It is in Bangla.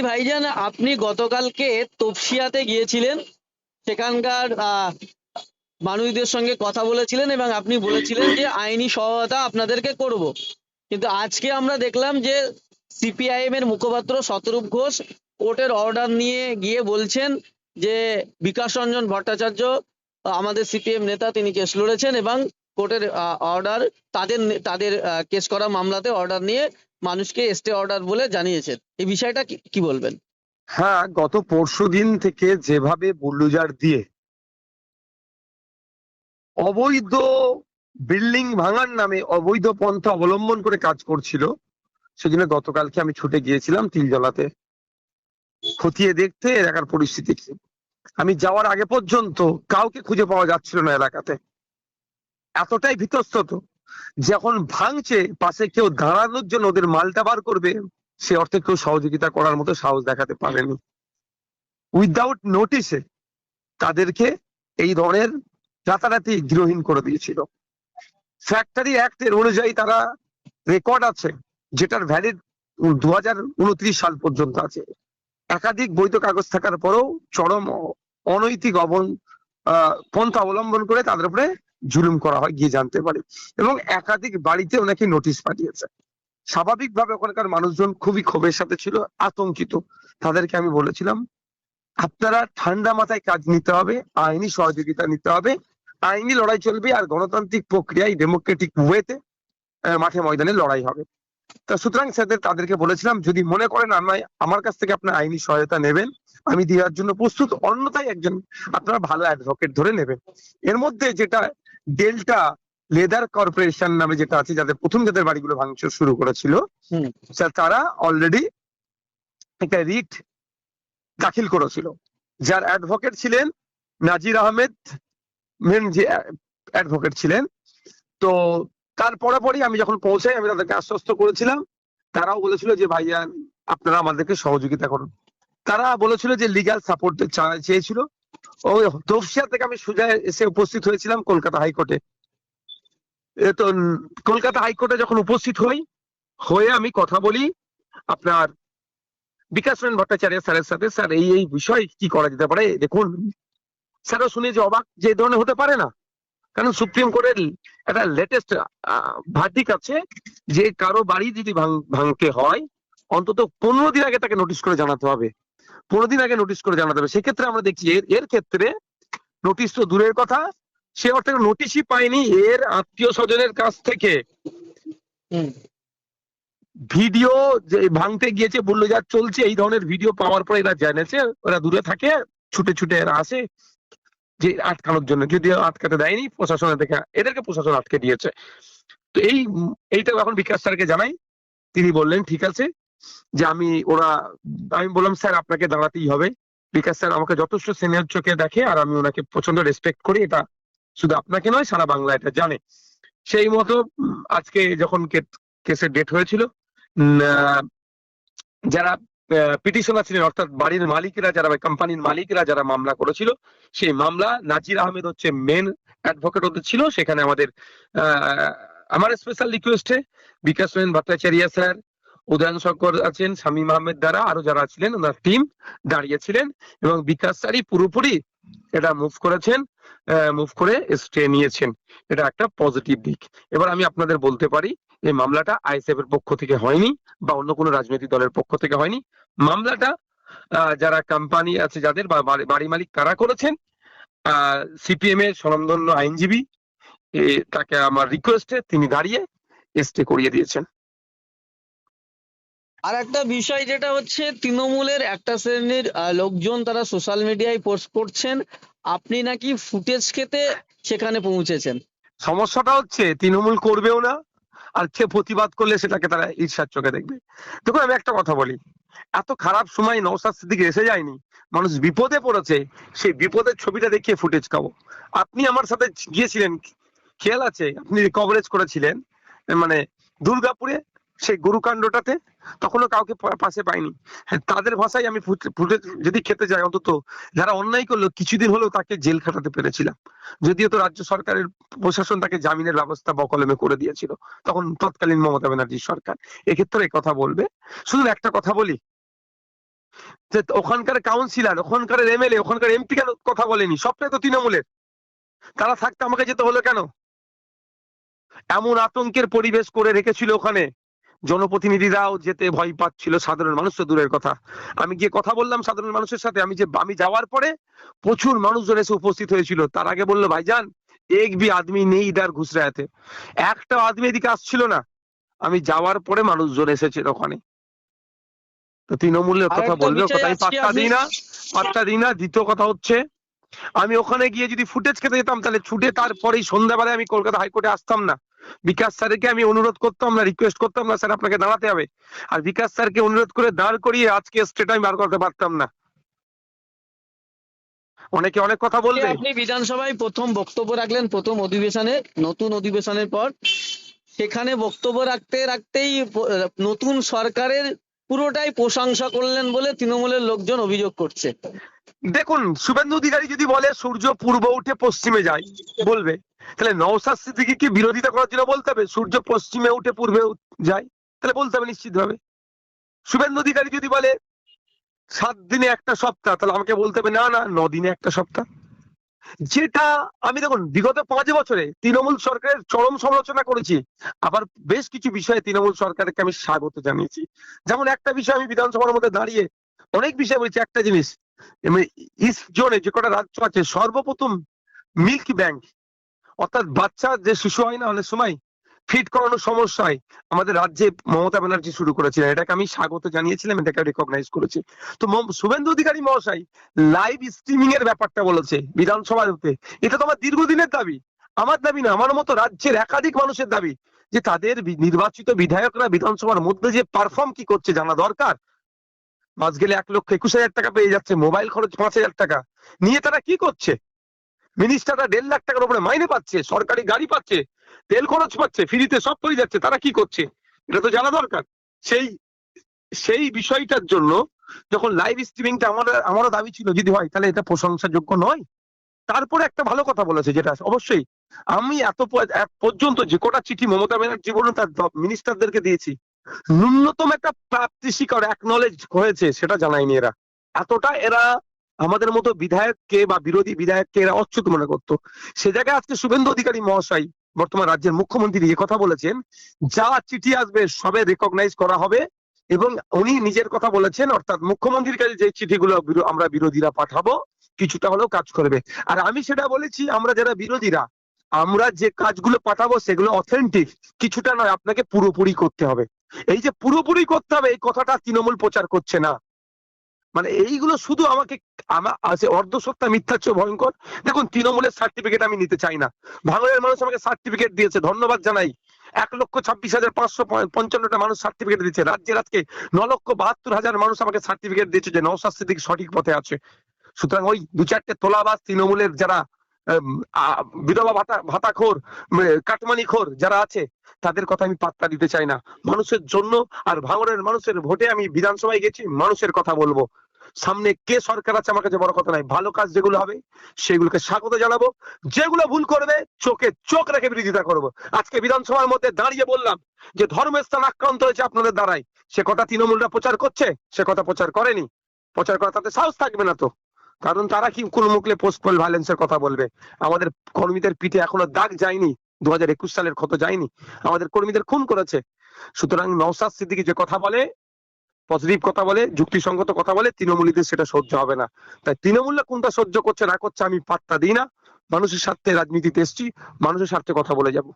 ভাইজান, আপনি গতকালকে তপসিয়াতে গিয়েছিলেন, সেখানকার মানুষদের সঙ্গে কথা বলেছিলেন এবং আপনি বলেছিলেন যে আইনি সহায়তা আপনাদেরকে করব। কিন্তু আজকে আমরা দেখলাম যে সিপিআইএম এর মুখপাত্র শতরূপ ঘোষ কোর্টের অর্ডার নিয়ে গিয়ে বলছেন যে বিকাশ রঞ্জন ভট্টাচার্য আমাদের সিপিএম নেতা, তিনি কেস লড়েছেন এবং কোর্টের অর্ডার তাদের তাদের কেস করা মামলাতে অর্ডার নিয়ে মানুষকে স্টে অর্ডার বলে জানিয়েছেন। এই বিষয়টা কি বলবেন? হ্যাঁ, গত পরশুদিন থেকে যেভাবে বুলডোজার দিয়ে অবৈধ বিল্ডিং ভাঙার নামে অবৈধ পন্থা অবলম্বন করে কাজ করছিল, সেজন্য গতকালকে আমি ছুটে গিয়েছিলাম তিলজলাতে খতিয়ে দেখতে এলাকার পরিস্থিতি কি। আমি যাওয়ার আগে পর্যন্ত কাউকে খুঁজে পাওয়া যাচ্ছিল না এলাকাতে, এতটাই ভীতস্তত। যখন ভাঙছে পাশে কেউ দাঁড়ানোর জন্য ওদের মালটা বার করবে, সে অর্থে কেউ সহযোগিতা করার মতো সাহস দেখাতে পারেনি। উইদাউট নোটিসে তাদেরকে এই ধরনের রাতারাতি গৃহহীন করে দিয়েছিল। ফ্যাক্টরি অ্যাক্টের অনুযায়ী তারা রেকর্ড আছে, যেটার ভ্যালিড 2029 সাল পর্যন্ত আছে। একাধিক বৈধ কাগজ থাকার পরেও চরম অনৈতিক পন্থা অবলম্বন করে তাদের উপরে জুলুম করা হয় গিয়ে জানতে পারি, এবং একাধিক বাড়িতে ওনাকে নোটিশ পাঠিয়েছে। স্বাভাবিকভাবে ওখানকার মানুষজন খুবই ক্ষোভের সাথে ছিল, আতঙ্কিত। তাদেরকে আমি বলেছিলাম, আপনারা ঠান্ডা মাথায় কাজ নিতে হবে, আইনি সহযোগিতা নিতে হবে, আইনি লড়াই চলবে, আর গণতান্ত্রিক প্রক্রিয়ায় ডেমোক্রেটিক ওয়েতে মাঠে ময়দানে লড়াই হবে। তা সুতরাং তাদেরকে বলেছিলাম, যদি মনে করেন আমার কাছ থেকে আপনার আইনি সহায়তা নেবেন, আমি দেওয়ার জন্য প্রস্তুত, অন্যথায় একজন আপনারা ভালো অ্যাডভোকেট ধরে নেবেন। এর মধ্যে যেটা ডেল্টা লেদার কর্পোরেশন নামে যেটা আছে, যাদের বাড়িগুলো ভাঙচুর শুরু করেছিল, স্যার তারা অলরেডি একটা রিট দাখিল করেছিল, যার অ্যাডভোকেট ছিলেন নাজির আহমেদ, মেন যে অ্যাডভোকেট ছিলেন। তো তার পরপরই আমি যখন পৌঁছাই, আমি তাদেরকে আশ্বস্ত করেছিলাম, তারাও বলেছিল যে ভাইয়া আপনারা আমাদেরকে সহযোগিতা করুন। তারা বলেছিল যে লিগ্যাল সাপোর্ট চেয়েছিল। ওই তপসিয়া থেকে আমি সোজা এসে উপস্থিত হয়েছিলাম কলকাতা হাইকোর্টে। তো কলকাতা হাইকোর্টে যখন উপস্থিত হয়ে আমি কথা বলি আপনার বিকাশ রঞ্জন ভট্টাচার্য স্যারের সাথে, স্যার এই বিষয় কি করা যেতে পারে, দেখুন। স্যারও শুনে যে অবাক, যে ধরনের হতে পারে না, কারণ সুপ্রিম কোর্টের একটা লেটেস্ট ভার্ডিক আছে যে কারো বাড়ি যদি ভাঙতে হয় অন্তত 15 দিন আগে তাকে নোটিশ করে জানাতে হবে, 15 দিন আগে নোটিশ করে জানাতে হবে। সেক্ষেত্রে আমরা দেখছি এর ক্ষেত্রে নোটিশ তো দূরের কথা, সে অর্থে নোটিশই পায়নি। এর আত্মীয় স্বজনের কাছ থেকে ভিডিও যে ভাঙতে গিয়েছে, বুলডোজার চলছে, এই ধরনের ভিডিও পাওয়ার পরে এরা জেনেছে, ওরা দূরে থাকে, ছুটে ছুটে এরা আসে যে আটকানোর জন্য, যদিও আটকাতে দেয়নি প্রশাসনের থেকে, এদেরকে প্রশাসন আটকে দিয়েছে। তো এইটা এখন বিকাশ স্যারকে জানাই, তিনি বললেন ঠিক আছে, যে আমি বললাম স্যার আপনাকে দাঁড়াতেই হবে। বিকাশ স্যার আমাকে যথেষ্ট সিনিয়র চোখে দেখে, আর আমি ওনাকে প্রচন্ড রেসপেক্ট করি, এটা শুধু আপনাকে নয় সারা বাংলা এটা জানে। সেই মতো আজকে যখন কেসের ডেট হয়েছিল, যারা পিটিশনার ছিলেন, অর্থাৎ বাড়ির মালিকরা, যারা কোম্পানির মালিকরা যারা মামলা করেছিল, সেই মামলা নাজির আহমেদ হচ্ছে মেন অ্যাডভোকেট হতে ছিল। সেখানে আমার স্পেশাল রিকোয়েস্টে বিকাশ রঞ্জন ভট্টাচার্য স্যার, উদয়ন শঙ্কর আছেন, শামীম আহমেদ দ্বারা আরো যারা ছিলেন ওনার টিম দাঁড়িয়েছিলেন, এবং বিকাশ স্যারই পুরোপুরি এটা মুভ করে স্টে নিয়েছেন। এটা একটা পজিটিভ দিক। এবার আমি আপনাদের বলতে পারি, এই মামলাটা আইএসএফ এর পক্ষ থেকে হয়নি বা অন্য কোনো রাজনৈতিক দলের পক্ষ থেকে হয়নি। মামলাটা যারা কোম্পানি আছে, যাদের বাড়ি মালিক, তারা করেছেন। সিপিএম এর স্বনামধন্য আইনজীবী, তাকে আমার রিকোয়েস্টে তিনি দাঁড়িয়ে স্টে করিয়ে দিয়েছেন। আর একটা বিষয় যেটা হচ্ছে, তৃণমূলের একটা শ্রেণীর লোকজন তারা সোশ্যাল মিডিয়ায় পোস্ট করছেন আপনি নাকি ফুটেজ খেতে সেখানে পৌঁছেছেন। সমস্যাটা হচ্ছে তৃণমূল করবেও না, আর সে প্রতিবাদ করলে সেটাকে তারা ঈর্ষার চোখে দেখবে। দেখুন আমি একটা কথা বলি, এত খারাপ সময় নওশাদ সিদ্দিকী এসে যায়নি, মানুষ বিপদে পড়েছে, সেই বিপদের ছবিটা দেখিয়ে ফুটেজ খাবো। আপনি আমার সাথে গিয়েছিলেন, খেয়াল আছে, আপনি কভারেজ করেছিলেন মানে দুর্গাপুরে সেই গরুকাণ্ডটাতে, তখনও কাউকে পাশে পাইনি। হ্যাঁ, তাদের ভাষায় আমি ফুটেজ যদি খেতে যাই, অন্তত যারা অন্যায় করলো কিছুদিন হলেও তাকে জেল খাটাতে পেরেছিলাম, যদিও তো রাজ্য সরকারের প্রশাসন তাকে জামিনের ব্যবস্থা বকলমে করে দিয়েছিল, তখন তৎকালীন মমতা ব্যানার্জির সরকার। এক্ষেত্রে কথা বলবে। শুধু একটা কথা বলি, যে ওখানকার কাউন্সিলর, ওখানকার এমএলএ, ওখানকার এমপি কেন কথা বলেনি? সবটাই তো তৃণমূলের। তারা থাকতে আমাকে যেতে হলো কেন? এমন আতঙ্কের পরিবেশ করে রেখেছিল ওখানে, জনপ্রতিনিধিরাও যেতে ভয় পাচ্ছিল, সাধারণ মানুষ তো দূরের কথা। আমি গিয়ে কথা বললাম সাধারণ মানুষের সাথে, আমি যাওয়ার পরে প্রচুর মানুষজন এসে উপস্থিত হয়েছিল। তার আগে বললো, ভাইজান এক ভি আদমি নেই ইধার ঘুষ রাতে, একটা আদমি এদিকে আসছিল না। আমি যাওয়ার পরে মানুষজন এসেছে ওখানে। তো তৃণমূলের আর কথা একটা বলবে, বিষয় কথা আমি আজকে পাত্তা আপনি দিই না, পাত্তা দিই না। দ্বিতীয় কথা হচ্ছে, আমি ওখানে গিয়ে যদি ফুটেজ খেতে যেতাম, তাহলে ছুটে তারপরেই সন্ধ্যাবেলায় আমি কলকাতা হাইকোর্টে আসতাম না। বিকাশ স্যারকে আমি অনুরোধ করতাম না, রিকোয়েস্ট করতাম না, স্যার আপনাকে দাঁড়াতে হবে। আর বিকাশ স্যারকে অনুরোধ করে দাঁড় করিয়ে আজকে স্টেট আমি বার করতে পারতাম না। অনেকে অনেক কথা বলবে। আপনি বিধানসভায় প্রথম বক্তব্য রাখলেন, প্রথম অধিবেশনে, নতুন অধিবেশনের পর। সেখানে বক্তব্য রাখতেই নতুন সরকারের পুরোটাই প্রশংসা করলেন বলে তৃণমূলের লোকজন অভিযোগ করছে। দেখুন, শুভেন্দু অধিকারী যদি বলে সূর্য পূর্ব উঠে পশ্চিমে যায় বলবে, তাহলে নওশাদ সিদ্দিকীকে বিরোধিতা করার জন্য বলতে হবে সূর্য পশ্চিমে উঠে পূর্বে যায়, তাহলে বলতে হবে নিশ্চিত ভাবে। শুভেন্দু অধিকারী যদি বলে 7 দিনে একটা সপ্তাহ, তাহলে আমাকে বলতে হবে না না 9 দিনে একটা সপ্তাহ। যেটা আমি, দেখুন, বিগত 5 বছরে তৃণমূল সরকারের চরম সমালোচনা করেছি, আবার বেশ কিছু বিষয়ে তৃণমূল সরকারকে আমি স্বাগত জানিয়েছি। যেমন একটা বিষয় আমি বিধানসভার মধ্যে দাঁড়িয়ে অনেক বিষয় বলছি। একটা জিনিস, ইস্ট জোনে যে কটা রাজ্য আছে, সর্বপ্রথম মিল্ক ব্যাংক, অর্থাৎ বাচ্চা যে শিশু হয় না অনেক সময় ফিট করানোর সমস্যা হয়, আমাদের রাজ্যে মমতা ব্যানার্জি শুরু করেছিলেন। এটাকে আমি স্বাগত জানিয়েছিলাম, এটাকে রেকগনাইজ করেছি। তো শুভেন্দু অধিকারী মহাশয় লাইভ স্ট্রিমিং এর ব্যাপারটা বলেছে বিধানসভাতে। এটা তো আমার দীর্ঘদিনের দাবি, আমার দাবি না, আমার মতো রাজ্যের একাধিক মানুষের দাবি, যে তাদের নির্বাচিত বিধায়করা বিধানসভার মধ্যে যে পারফর্ম কি করছে জানা দরকার। মাস গেলে 1,21,000 টাকা পেয়ে যাচ্ছে, মোবাইল খরচ 5,000 টাকা নিয়ে তারা কি করছে? মিনিস্টাররা 1.5 লাখ টাকার উপরে মাইনে পাচ্ছে, সরকারি গাড়ি পাচ্ছে, তেল খরচ পাচ্ছে, ফ্রিতে সব হয়ে যাচ্ছে, তারা কি করছে এটা তো জানা দরকার। সেই সেই বিষয়টার জন্য যখন লাইভ স্ট্রিমিংটা আমারও দাবি ছিল, যদি হয় তাহলে এটা প্রশংসাযোগ্য নয়। তারপরে একটা ভালো কথা বলেছে, যেটা অবশ্যই আমি এত পর্যন্ত যে কটা চিঠি মমতা ব্যানার্জি বলুন তার মিনিস্টারদেরকে দিয়েছি, ন্যূনতম একটা প্রাপ্তি স্বীকার একনলেজ হয়েছে সেটা জানায়নি এরা। এতটা এরা আমাদের মতো বিধায়ককে বা বিরোধী বিধায়ককে এরা অচ্যুত মনে করতো। সে জায়গায় আজকে শুভেন্দু অধিকারী মহাশয়, বর্তমান রাজ্যের মুখ্যমন্ত্রী, এই কথা বলেছেন, যা চিঠি আসবে সবে রেকগনাইজ করা হবে। এবং উনি নিজের কথা বলেছেন, অর্থাৎ মুখ্যমন্ত্রীর কাছে যে চিঠিগুলো আমরা বিরোধীরা পাঠাবো কিছুটা হলেও কাজ করবে। আর আমি সেটা বলেছি, আমরা যারা বিরোধীরা, আমরা যে কাজগুলো পাঠাবো সেগুলো অথেন্টিক, কিছুটা নয়, আপনাকে পুরোপুরি করতে হবে। এই যে পুরোপুরি করতে হবে, এই কথাটা তৃণমূল প্রচার করছে না। মানে এইগুলো শুধু আমাকে অর্ধসত্য মিথ্যার চেয়ে ভয়ঙ্কর। দেখুন, তৃণমূলের সার্টিফিকেট আমি নিতে চাই না। ভাঙড়ের মানুষ আমাকে সার্টিফিকেট দিয়েছে, ধন্যবাদ জানাই। 1,26,555টা মানুষ সার্টিফিকেট দিয়েছে। রাজ্যের আজকে 9,72,000 মানুষ আমাকে সার্টিফিকেট দিয়েছে যে নওশাদ সিদ্দিক সঠিক পথে আছে। সুতরাং ওই 2-4টে তোলাবাজ তৃণমূলের যারা বিধবা ভাতাখোর, কাটমানিখোর যারা আছে, তাদের কথা আমি পাত্তা দিতে চাই না। মানুষের জন্য আর ভাঙড়ের মানুষের ভোটে আমি বিধানসভায় গেছি, মানুষের কথা বলবো। সামনে কে সরকার আছে আমার কাছে বড় কথা নাই, ভালো কাজ যেগুলো হবে সেগুলোকে স্বাগত জানাবো, যেগুলো ভুল করবে চোখে চোখ রেখে বিরোধিতা করবো। আজকে বিধানসভার মধ্যে দাঁড়িয়ে বললাম যে ধর্মস্থান আক্রান্ত হয়েছে আপনাদের দ্বারাই, সে কথা তৃণমূলরা প্রচার করছে, সে কথা প্রচার করেনি। প্রচার করা তাতে সাহস থাকবে না তো, কারণ তারা কি কোন মুখলে পোস্ট পোল ভায়োলেন্সের কথা বলবে? আমাদের কর্মীদের পিঠে এখনো দাগ যায়নি, 2021 সালের ক্ষত যায়নি, আমাদের কর্মীদের খুন করেছে। সুতরাং নওশাদ সিদ্দিকী যে কথা বলে, পজিটিভ কথা বলে, যুক্তিসঙ্গত কথা বলে, তৃণমূলীদের সেটা সহ্য হবে না। তাই তৃণমূল্য কোনটা সহ্য করছে না করছে আমি পাত্তা দিই না। মানুষের স্বার্থে রাজনীতিতে এসেছি, মানুষের স্বার্থে কথা বলে যাব।